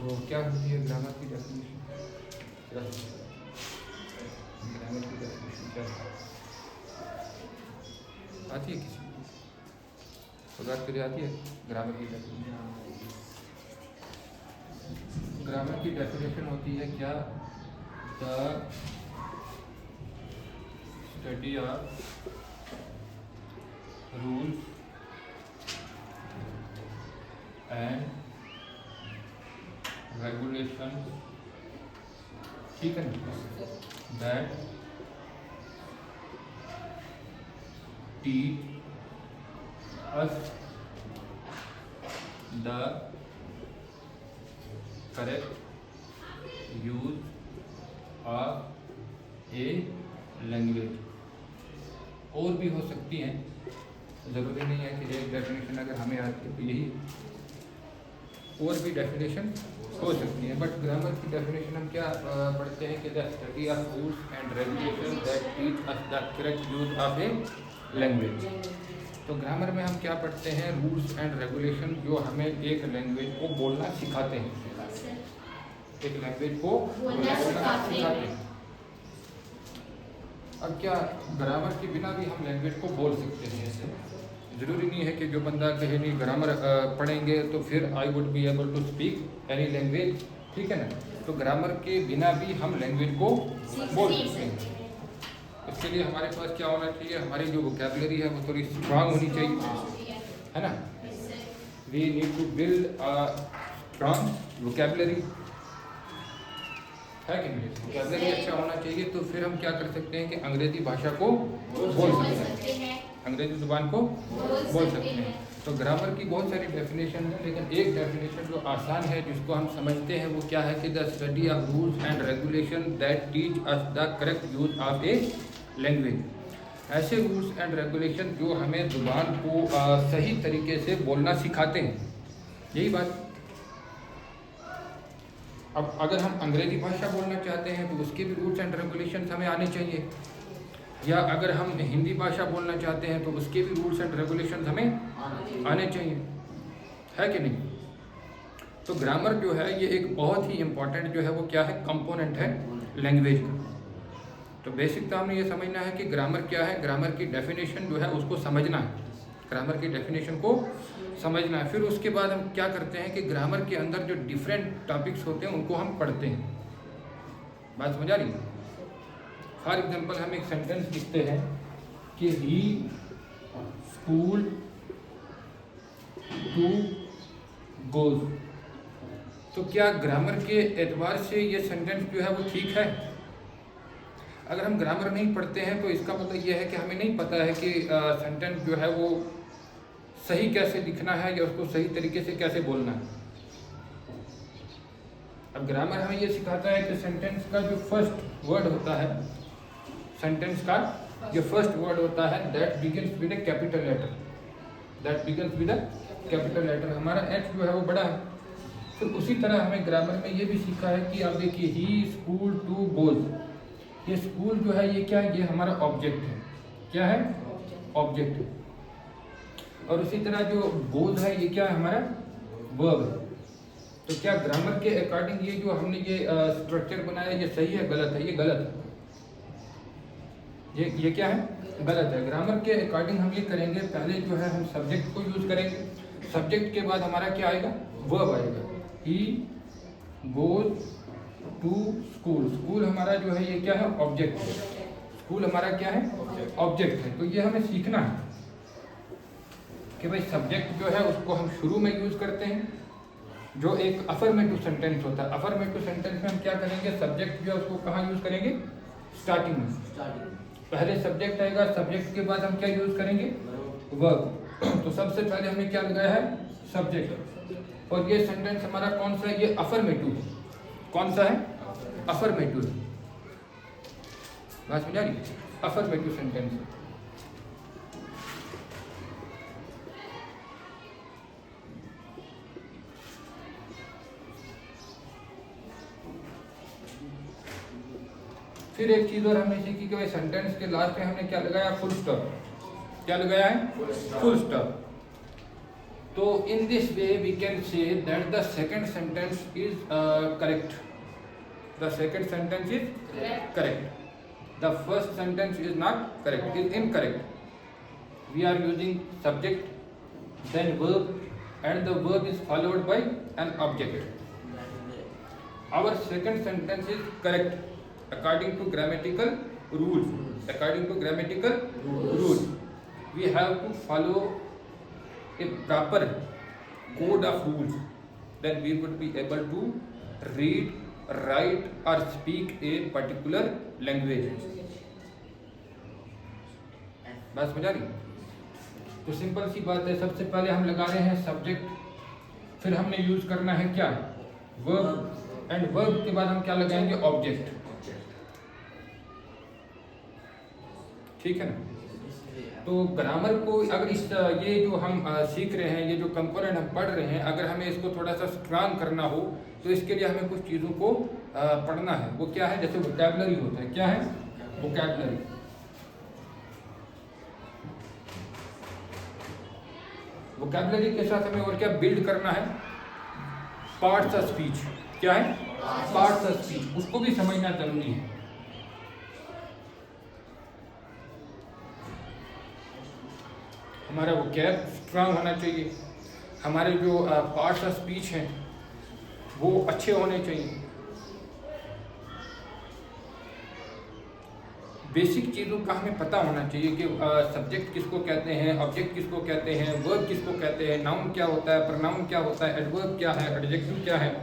तो क्या होती है ग्रामर की डेफिनेशन? ग्रामर की डेफिनेशन क्या है? आती है किसी को बात करिए, आती है ग्रामर की डेफिनेशन? ग्रामर की डेफिनेशन होती है क्या? The study of rules and regulation, ठीक है ना, that teach us the correct use of a language. और भी हो सकती हैं, ज़रूरी नहीं है कि एक डेफिनेशन अगर हमें आती है तो यही, और भी डेफिनेशन हो सकती है। बट ग्रामर की डेफिनेशन हम क्या पढ़ते हैं कि the study of rules and regulation that teach us the correct use of a language. तो ग्रामर में हम क्या पढ़ते हैं? रूल्स एंड रेगुलेशन जो हमें एक लैंग्वेज को बोलना सिखाते हैं, एक लैंग्वेज को बोलना सिखाते हैं। अब क्या ग्रामर के बिना भी हम लैंग्वेज को बोल सकते हैं? ऐसे ज़रूरी नहीं है कि जो बंदा कहे नहीं ग्रामर पढ़ेंगे तो फिर I would be able to speak any language, ठीक है ना। तो ग्रामर के बिना भी हम लैंग्वेज को बोल सकते हैं। इसके लिए हमारे पास क्या होना चाहिए? हमारी जो वोकैबुलरी है वो थोड़ी स्ट्रांग होनी चाहिए, है ना। We need to build a strong vocabulary, है कि नहीं? वोकैबुलरी अच्छा होना चाहिए। तो फिर हम क्या कर सकते हैं कि अंग्रेजी भाषा को बोल सकते हैं, अंग्रेजी जुबान को बोल सकते हैं। तो ग्रामर की बहुत सारी डेफिनेशन है, लेकिन एक डेफिनेशन जो आसान है जिसको हम समझते हैं वो क्या है कि the study of rules and regulation that teach us the correct use of a language. ऐसे रूल्स एंड रेगुलेशन जो हमें जुबान को सही तरीके से बोलना सिखाते हैं, यही बात। अब अगर हम अंग्रेजी भाषा बोलना चाहते हैं तो उसके भी रूल्स एंड रेगुलेशंस हमें आने चाहिए, या अगर हम हिंदी भाषा बोलना चाहते हैं तो उसके भी रूल्स एंड रेगुलेशंस हमें आने चाहिए, है कि नहीं। तो ग्रामर जो है ये एक बहुत ही इम्पॉर्टेंट जो है वो क्या है, कंपोनेंट है लैंग्वेज का। तो बेसिक तो हमें ये समझना है कि ग्रामर क्या है, ग्रामर की डेफिनेशन जो है उसको समझना है, ग्रामर की डेफिनेशन को समझना है। फिर उसके बाद हम क्या करते हैं कि ग्रामर के अंदर जो डिफरेंट टॉपिक्स होते हैं उनको हम पढ़ते हैं। बात समझ आ रही है? फॉर एग्जाम्पल हम एक सेंटेंस लिखते हैं कि ही स्कूल टू गोज। तो क्या ग्रामर के एतबार से ये सेंटेंस जो है वो ठीक है? अगर हम ग्रामर नहीं पढ़ते हैं तो इसका मतलब ये है कि हमें नहीं पता है कि सेंटेंस जो है वो सही कैसे लिखना है या उसको सही तरीके से कैसे बोलना है। अब ग्रामर हमें ये सिखाता है कि सेंटेंस का जो फर्स्ट वर्ड होता है, सेंटेंस का जो फर्स्ट वर्ड होता है that begins with a capital letter, that begins with a capital letter. हमारा एच जो है वो बड़ा है। तो उसी तरह हमें ग्रामर में ये भी सीखा है कि आप देखिए ही स्कूल टू गोज, ये स्कूल जो है ये क्या है, ये हमारा ऑब्जेक्ट है। क्या है? ऑब्जेक्ट है। और उसी तरह जो गोज है ये क्या है, हमारा वर्ब है। तो क्या ग्रामर के अकॉर्डिंग ये जो हमने ये स्ट्रक्चर बनाया ये सही है गलत है? ये गलत है। ये क्या है? गलत है। ग्रामर के अकॉर्डिंग हम ये करेंगे, पहले जो है हम सब्जेक्ट को यूज करेंगे, सब्जेक्ट के बाद हमारा क्या आएगा, वर्ब आएगा। He goes to school, school हमारा जो है ये क्या है, ऑब्जेक्ट है। स्कूल हमारा क्या है, ऑब्जेक्ट है। तो ये हमें सीखना है कि भाई सब्जेक्ट जो है उसको हम शुरू में यूज करते हैं, जो एक अफर्मेटिव सेंटेंस होता है। अफर्मेटिव सेंटेंस में हम क्या करेंगे, सब्जेक्ट जो है उसको कहाँ यूज करेंगे, स्टार्टिंग में। पहले सब्जेक्ट आएगा, सब्जेक्ट के बाद हम क्या यूज करेंगे, वर्ब। तो सबसे पहले हमने क्या लगाया है, सब्जेक्ट। और ये सेंटेंस हमारा कौन सा है, ये अफर्मेटिव है। कौन सा है, अफर्मेटिव। बात समझ आ रही है? अफर्मेटिव सेंटेंस है। फिर एक चीज और हमने सीखी कि भाई सेंटेंस के लास्ट में हमने क्या लगाया, फुल स्टॉप। क्या लगाया है, फुल स्टॉप। तो in this way we can say that the second sentence is correct. The second sentence is correct. The first sentence is not correct, is incorrect. We are using subject, then verb, and the verb is followed by an object. Our second sentence is correct according to grammatical rules. According to grammatical rules, we have to follow a proper code of rules. Then we would be able to read, write or speak a particular language. बात समझ आ रही? तो simple सी बात है, सबसे पहले हम लगा रहे हैं सब्जेक्ट, फिर हमने यूज करना है क्या, वर्ब, एंड वर्ब के बाद हम क्या लगाएंगे, ऑब्जेक्ट। ठीक है ना? तो ग्रामर को अगर इस ये जो हम सीख रहे हैं, ये जो कंपोनेंट हम पढ़ रहे हैं, अगर हमें इसको थोड़ा सा स्ट्रांग करना हो तो इसके लिए हमें कुछ चीज़ों को पढ़ना है। वो क्या है? जैसे वोकैबुलरी होता है। क्या है? वोकैबुलरी। वोकैबुलरी के साथ हमें और क्या बिल्ड करना है? Parts of speech. क्या है? Parts of speech. उसको भी समझना जरूरी है। हमारा वोकैब स्ट्रांग होना चाहिए, हमारे जो पार्ट्स ऑफ स्पीच हैं वो अच्छे होने चाहिए। बेसिक चीज़ों का हमें पता होना चाहिए कि सब्जेक्ट किसको कहते हैं, ऑब्जेक्ट किसको कहते हैं, वर्ब किसको कहते हैं, नाउन क्या होता है, प्रोनाउन क्या होता है, एडवर्ब क्या है, एडजेक्टिव क्या है,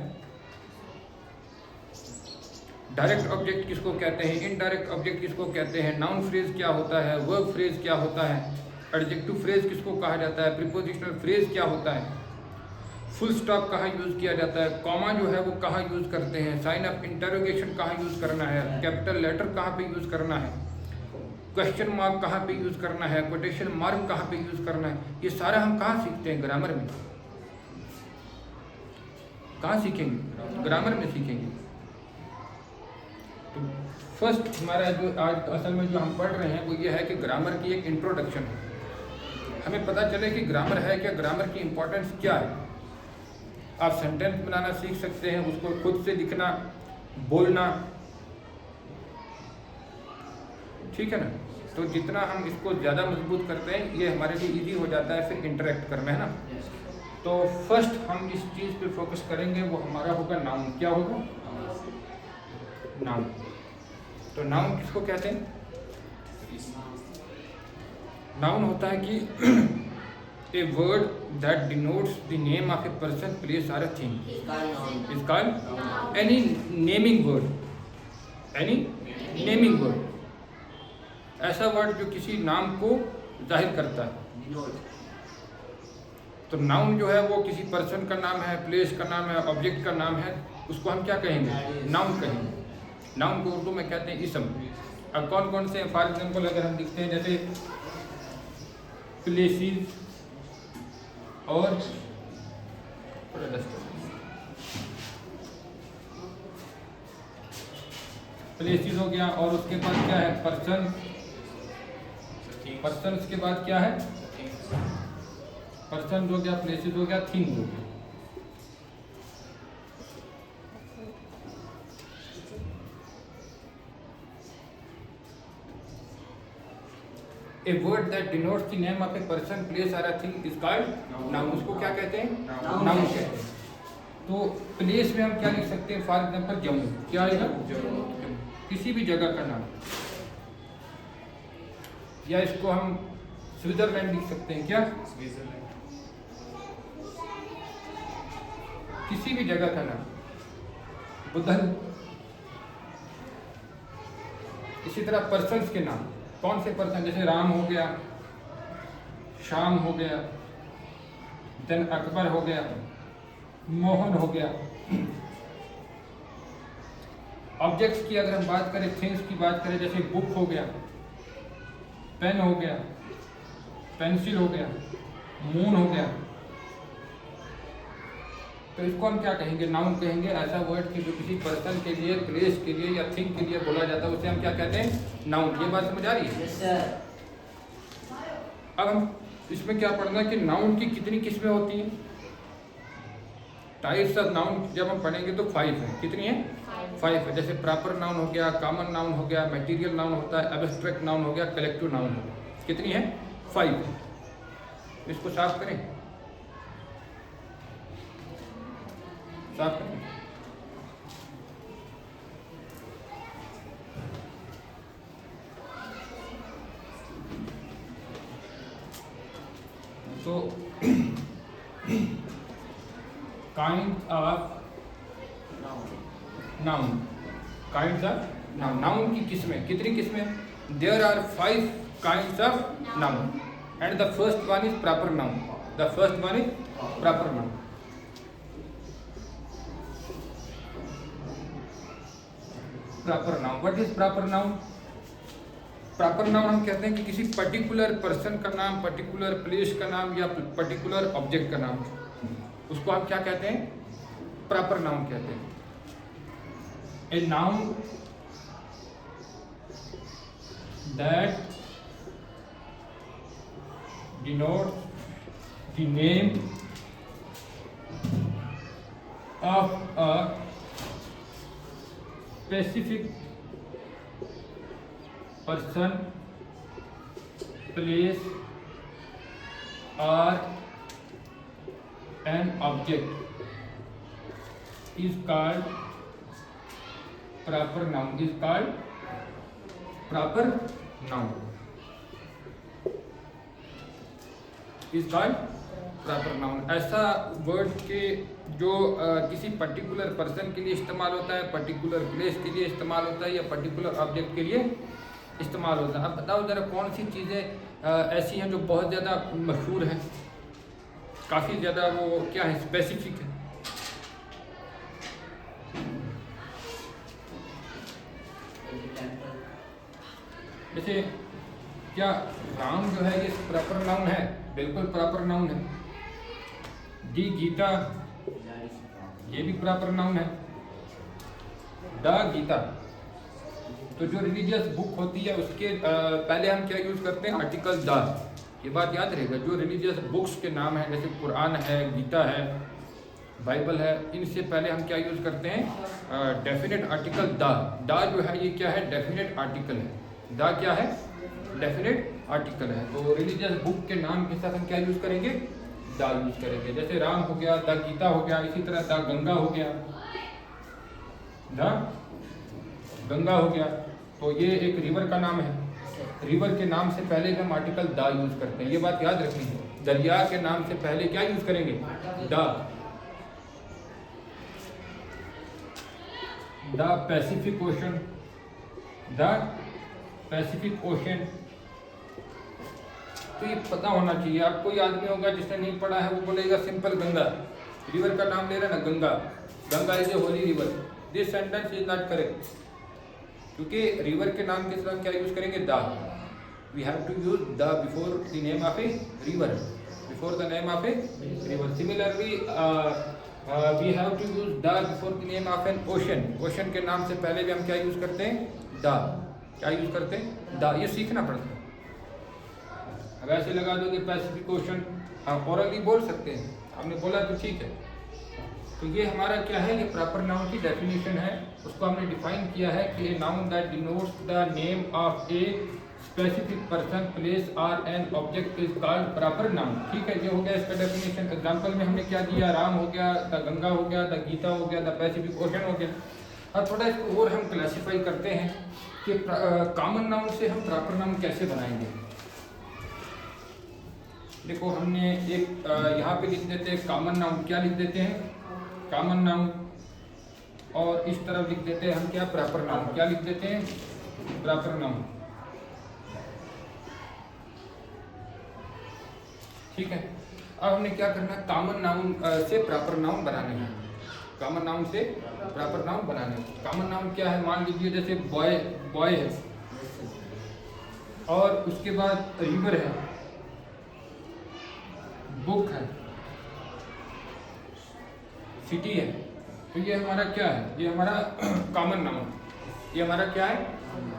डायरेक्ट ऑब्जेक्ट किसको कहते हैं, इनडायरेक्ट ऑब्जेक्ट किसको कहते हैं, नाउन फ्रेज क्या होता है, वर्ब फ्रेज क्या होता है, एडजेक्टिव फ्रेज किसको कहा जाता है, प्रीपोजिशनल फ्रेज क्या होता है, फुल स्टॉप कहाँ यूज़ किया जाता है, कॉमा जो है वो कहाँ यूज़ करते हैं, साइन ऑफ इंटरोगेशन कहाँ यूज़ करना है, कैपिटल लेटर कहाँ पे यूज़ करना है, क्वेश्चन मार्क कहाँ पे यूज़ करना है, कोटेशन मार्क कहाँ पे यूज़ करना है, ये सारा हम कहाँ सीखते हैं? ग्रामर में। कहाँ सीखेंगे? ग्रामर में सीखेंगे। तो फर्स्ट हमारा जो आज असल में जो हम पढ़ रहे हैं वो ये है कि ग्रामर की एक इंट्रोडक्शन है। हमें पता चले कि ग्रामर है क्या, ग्रामर की इंपॉर्टेंस क्या है। आप सेंटेंस बनाना सीख सकते हैं, उसको खुद से लिखना, बोलना, ठीक है ना? तो जितना हम इसको ज़्यादा मजबूत करते हैं ये हमारे लिए इजी हो जाता है फिर इंटरेक्ट करना, है ना? तो फर्स्ट हम इस चीज़ पे फोकस करेंगे, वो हमारा होगा नाउन। क्या होगा? नाउन। तो नाउन किसको कहते हैं? नाउन होता है कि a word that denotes the name of a person, place or a thing is called any naming word. Any naming word, ऐसा वर्ड जो किसी नाम को जाहिर करता है। तो नाउन जो है वो किसी पर्सन का नाम है, प्लेस का नाम है, ऑब्जेक्ट का नाम है, उसको हम क्या कहेंगे? नाउन कहेंगे। नाउन को उर्दू में कहते हैं इसम। अब कौन कौन से? फॉर एग्जाम्पल अगर हम लिखते हैं जैसे प्लेसेस और प्लेसेस हो गया, और उसके बाद क्या है? पर्सन। पर्सन के बाद क्या है? पर्सन हो गया, प्लेसेस हो गया, थिंग हो गया। A word that denotes the name of a person, place or a thing is called noun. उसको क्या कहते हैं? नाउन कहते हैं। तो प्लेस में हम क्या लिख सकते हैं? For example Jammu. क्या आएगा? किसी भी जगह का नाम, या इसको हम स्विट्जरलैंड लिख सकते हैं। क्या? किसी भी जगह का नाम। बुधन। इसी तरह पर्सन्स के नाम, कौन से पर्सन? जैसे राम हो गया, श्याम हो गया, देन अकबर हो गया, मोहन हो गया। ऑब्जेक्ट्स की अगर हम बात करें, थिंग्स की बात करें, जैसे बुक हो गया, पेन हो गया, पेंसिल हो गया, मून हो गया, तो इसको हम क्या कहेंगे? नाउन कहेंगे। ऐसा वर्ड कि जो किसी पर्सन के लिए, प्लेस के लिए या थिंग के लिए बोला जाता है उसे हम क्या कहते हैं? नाउन। ये बात समझ आ रही है? Yes, sir. अब हम इसमें क्या पढ़ना है कि नाउन की कितनी किस्में होती हैं। टाइप्स ऑफ नाउन जब हम पढ़ेंगे तो 5 है। कितनी है? 5 है। जैसे प्रॉपर नाउन हो गया, कॉमन नाउन हो गया, मटेरियल नाउन होता है, एब्स्ट्रैक्ट नाउन हो गया, कलेक्टिव नाउन हो गया। कितनी है? 5 है। इसको साफ करें, साफ करें। तो kind of noun, kind of noun, noun की किस्में, कितनी किस्में? There are 5 kinds of noun and the first one is proper noun. The first one is proper noun. Proper noun, what is proper noun? Proper noun हम कहते हैं कि किसी particular person का नाम, पर्टिकुलर प्लेस का नाम या पर्टिकुलर ऑब्जेक्ट का नाम, उसको हम क्या कहते हैं? प्रॉपर नाउन कहते हैं। ए noun that denotes the name of a specific person, place or an object is called proper noun, is called proper noun, is called proper noun. ऐसा वर्ड के जो किसी पर्टिकुलर पर्सन के लिए इस्तेमाल होता है, पर्टिकुलर प्लेस के लिए इस्तेमाल होता है या पर्टिकुलर ऑब्जेक्ट के लिए इस्तेमाल होता है। अब बताओ ज़रा कौन सी चीज़ें ऐसी हैं जो बहुत ज़्यादा मशहूर हैं, काफ़ी ज़्यादा वो क्या है, स्पेसिफिक है। जैसे क्या राम जो है ये प्रॉपर नाउन है? बिल्कुल प्रॉपर नाउन है। दी गीता ये भी प्रॉपर नाउन है। द गीता, तो जो रिलीजियस बुक होती है उसके पहले हम क्या यूज़ करते हैं? Article the. ये बात याद रहेगा, जो रिलीजियस बुक्स के नाम हैं जैसे कुरान है, गीता है, बाइबल है, इनसे पहले हम क्या यूज़ करते हैं? Definite article the. द जो है ये क्या है? डेफिनेट आर्टिकल है। द क्या है? डेफिनेट आर्टिकल है। तो रिलीजियस बुक के नाम के साथ हम क्या यूज़ करेंगे? द यूज़ करेंगे। जैसे राम हो गया, द गीता हो गया, इसी तरह द गंगा हो गया, द गंगा हो गया। तो ये एक रिवर का नाम है। रिवर के नाम से पहले हम आर्टिकल द यूज़ करते हैं, ये बात याद रखनी है। दरिया के नाम से पहले क्या यूज़ करेंगे? The. The Pacific ocean, the Pacific ocean. तो ये पता होना चाहिए। आप कोई आदमी होगा जिसने नहीं पढ़ा है वो बोलेगा सिंपल गंगा, रिवर का नाम ले रहा है ना, Ganga, Ganga is a holy river. This sentence is not correct, क्योंकि रिवर के नाम के साथ क्या यूज करेंगे? The. We have to use the before the name of a river, before the name of a river. Similarly we have to use the before the name of an ocean. Ocean के नाम से पहले भी हम क्या use करते हैं? The. क्या यूज करते हैं? द। ये सीखना पड़ता है। अब ऐसे लगा दोगे पैसिफिक ओशन, आप ओरली बोल सकते हैं, आपने बोला तो ठीक है। तो ये हमारा क्या है? ये प्रॉपर नाउन की डेफिनेशन है। उसको हमने डिफाइन किया है कि a noun that denotes the name of a specific person, place or an object is called proper noun. ठीक है, ये हो गया इसका डेफिनेशन। एग्जांपल में हमने क्या दिया? राम हो गया, द गंगा हो गया, द गीता हो गया, द पैसिफिक ओशन हो गया। अब थोड़ा इसको और हम क्लासीफाई करते हैं कि कॉमन नाउन से हम प्रॉपर नाउन कैसे बनाएंगे। देखो हमने एक यहाँ पे लिख देते हैं कॉमन नाउन। क्या लिख देते हैं? Common noun. और इस तरफ लिख देते हैं हम क्या? Proper noun. क्या लिख देते हैं? Proper noun. ठीक है, अब हमने क्या करना है? कॉमन नाउन से प्रॉपर नाउन बनाने हैं। कॉमन नाउन से प्रॉपर नाउन बनाने हैं। कॉमन नाउन क्या है? मान लीजिए जैसे बॉय, बॉय है, और उसके बाद रिवर है, बुक है, सिटी है। तो ये हमारा क्या है? ये हमारा कॉमन नाउन। ये हमारा क्या है?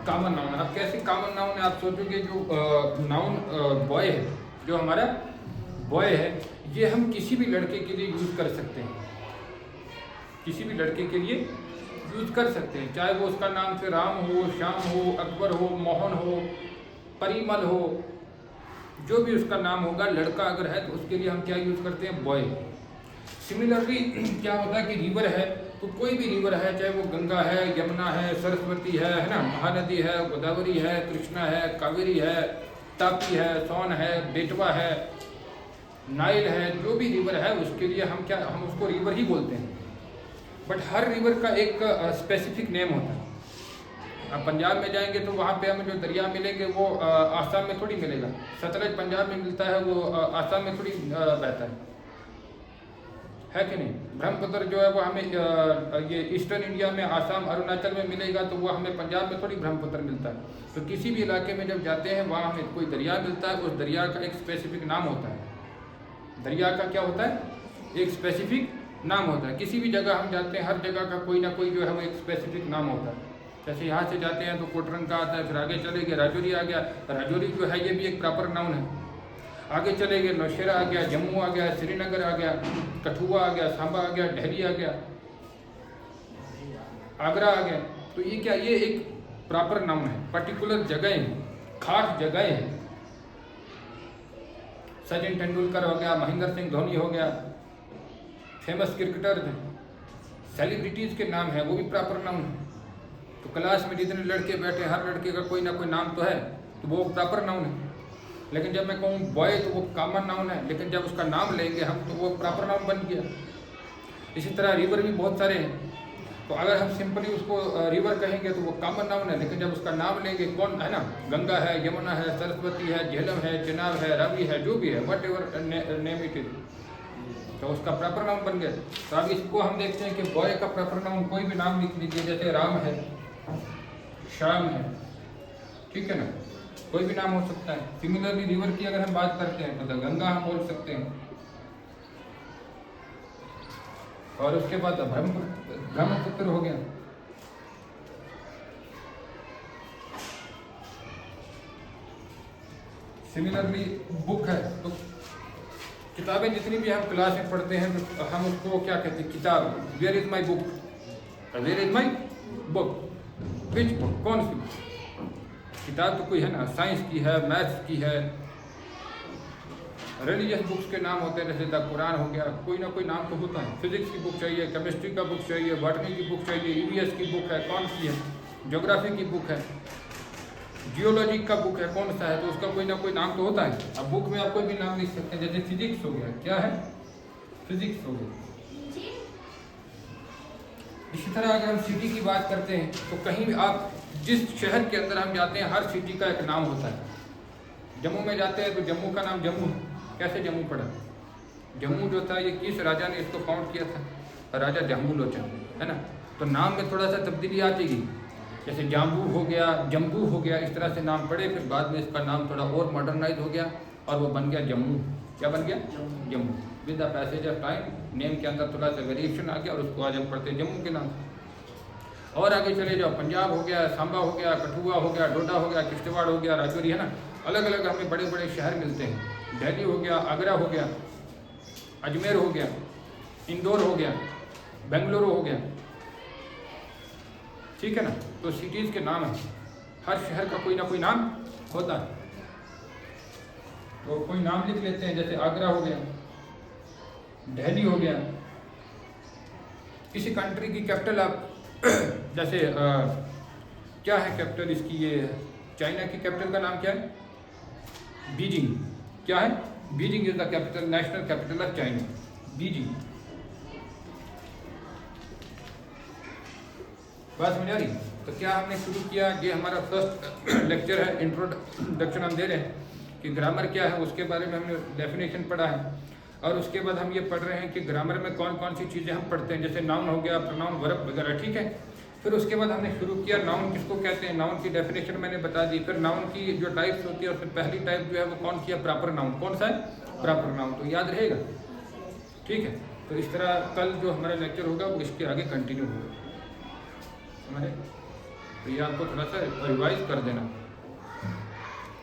Common noun. अब कैसे कॉमन नाउन है? आप सोचोगे जो नाउन बॉय है, जो हमारा बॉय है, ये हम किसी भी लड़के के लिए यूज़ कर सकते हैं, किसी भी लड़के के लिए यूज़ कर सकते हैं, चाहे वो उसका नाम से राम हो, श्याम हो, अकबर हो, मोहन हो, परिमल हो, जो भी उसका नाम होगा, लड़का अगर है तो उसके लिए हम क्या यूज़ करते हैं, बॉय। सिमिलरली क्या होता है कि रिवर है, तो कोई भी रिवर है, चाहे वो गंगा है, यमुना है, सरस्वती है ना, महानदी है, गोदावरी है, कृष्णा है, कावेरी है, तापी है, सोन है, बेटवा है, नाइल है, जो भी रिवर है उसके लिए हम उसको रिवर ही बोलते हैं। बट हर रिवर का एक स्पेसिफिक नेम होता है। अब पंजाब में जाएंगे तो वहाँ पे हमें जो दरिया मिलेंगे वो आसाम में थोड़ी मिलेगा। सतलज पंजाब में मिलता है, वो आसाम में थोड़ी बहता है कि नहीं। ब्रह्मपुत्र जो है वो हमें ये ईस्टर्न इंडिया में, आसाम, अरुणाचल में मिलेगा, तो वो हमें पंजाब में थोड़ी ब्रह्मपुत्र मिलता है। तो किसी भी इलाके में जब जाते हैं वहाँ हमें कोई दरिया मिलता है, उस दरिया का एक स्पेसिफिक नाम होता है। दरिया का क्या होता है, एक स्पेसिफिक नाम होता है। किसी भी जगह हम जाते हैं, हर जगह का कोई ना कोई जो है वो एक स्पेसिफिक नाम होता है। जैसे यहाँ से जाते हैं तो कोटरंग का आता है, फिर आगे चले गए राजौरी आ गया, राजौरी जो है ये भी एक प्रॉपर नाउन है। आगे चले गए नौशेरा आ गया, जम्मू आ गया, श्रीनगर आ गया, कठुआ आ गया, सांबा आ गया, दिल्ली आ गया, आगरा आ गया। तो ये क्या, ये एक प्रॉपर नाउन है, पर्टिकुलर जगह है, खास जगह है। सचिन तेंदुलकर हो गया, महेंद्र सिंह धोनी हो गया, फेमस क्रिकेटर हैं, सेलिब्रिटीज़ के नाम है, वो भी प्रॉपर नाउन है। तो क्लास में जितने लड़के बैठे, हर लड़के का कोई ना कोई नाम तो है, तो वो प्रॉपर नाउन है। लेकिन जब मैं कहूँ बॉय तो वो कॉमन नाउन है, लेकिन जब उसका नाम लेंगे हम तो वो प्रॉपर नाउन बन गया। इसी तरह रिवर भी बहुत सारे हैं, तो अगर हम सिंपली उसको रिवर कहेंगे तो वो कॉमन नाउन है, लेकिन जब उसका नाम लेंगे, कौन है ना, गंगा है, यमुना है, सरस्वती है, झेलम है, चिनाब है, रावी है, जो भी है, what ever name it is, तो उसका प्रॉपर नाउन बन गया। तो अब इसको हम देखते हैं कि बॉय का प्रॉपर नाउन कोई भी नाम लिख लीजिए, जैसे राम है, श्याम है, ठीक है ना, कोई भी नाम हो सकता है। सिमिलरली रिवर की अगर हम बात करते हैं तो गंगा हम बोल सकते हैं, और उसके बाद ब्रह्मपुत्र हो गया। सिमिलरली बुक है, तो किताबें जितनी भी हम क्लास में पढ़ते हैं तो हम उसको क्या कहते हैं, किताब। Where is my book, where is my book, which book, कौन सी किताब, तो कोई है ना, साइंस की है, मैथ्स की है। रिलीजियस बुक्स के नाम होते हैं, जैसे द कुरान हो गया, कोई ना कोई नाम तो होता है। फिजिक्स की बुक चाहिए, केमिस्ट्री का बुक चाहिए, बॉटनी की बुक चाहिए, ईवीएस की बुक है, कौन सी है, ज्योग्राफी की बुक है, जियोलॉजी का बुक है, कौन सा है, तो उसका कोई ना कोई नाम तो होता है। अब बुक में आप कोई भी नाम लिख सकते हैं, जैसे फिजिक्स हो गया, क्या है, फिजिक्स हो गया। इसी तरह अगर हम सिटी की बात करते हैं तो कहीं भी आप जिस शहर के अंदर हम जाते हैं, हर सिटी का एक नाम होता है। जम्मू में जाते हैं तो जम्मू का नाम जम्मू, कैसे जम्मू पड़ा, जम्मू जो था ये किस राजा ने इसको फाउंड किया था, राजा जम्बू लोचन, है ना। तो नाम में थोड़ा सा तब्दीली आती गई, जैसे जाम्बू हो गया, जम्बू हो गया, इस तरह से नाम पड़े। फिर बाद में इसका नाम थोड़ा और मॉडर्नाइज हो गया और वो बन गया जम्मू। क्या बन गया, Jammu. With the passage of time name के अंदर थोड़ा सा वेरिएशन आ गया और उसको आज हम पढ़ते हैं जम्मू के नाम। और आगे चले जाओ, पंजाब हो गया, सांबा हो गया, कठुआ हो गया, डोडा हो गया, किश्तवाड़ हो गया, राजौरी, है ना। अलग अलग हमें बड़े बड़े शहर मिलते हैं। दिल्ली हो गया, आगरा हो गया, अजमेर हो गया, इंदौर हो गया, बेंगलुरु हो गया, ठीक है ना। तो सिटीज़ के नाम हैं, हर शहर का कोई ना कोई नाम होता है। तो कोई नाम लिख लेते हैं, जैसे आगरा हो गया, दिल्ली हो गया। किसी कंट्री की कैपिटल आप जैसे क्या है कैपिटल इसकी, ये चाइना की कैपिटल का नाम क्या है, बीजिंग। क्या है, Beijing is the capital, national capital of China, Beijing. बात समझ आ रही। तो क्या हमने शुरू किया, ये हमारा फर्स्ट लेक्चर है, इंट्रोडक्शन हम दे रहे हैं कि ग्रामर क्या है, उसके बारे में हमने डेफिनेशन पढ़ा है। और उसके बाद हम ये पढ़ रहे हैं कि ग्रामर में कौन कौन सी चीज़ें हम पढ़ते हैं, जैसे नाउन हो गया, प्रोनाउन, वर्ब वगैरह, ठीक है। फिर उसके बाद हमने शुरू किया नाउन किसको कहते हैं, नाउन की डेफिनेशन मैंने बता दी। फिर नाउन की जो टाइप्स होती है, उसमें पहली टाइप जो है वो कौन सी है, प्रॉपर नाउन। कौन सा है, प्रॉपर नाउन, तो याद रहेगा, ठीक है। तो इस तरह कल जो हमारा लेक्चर होगा वो इसके आगे कंटिन्यू होगा, समझे। तो ये आपको थोड़ा सा रिवाइज कर देना,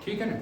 ठीक है ना।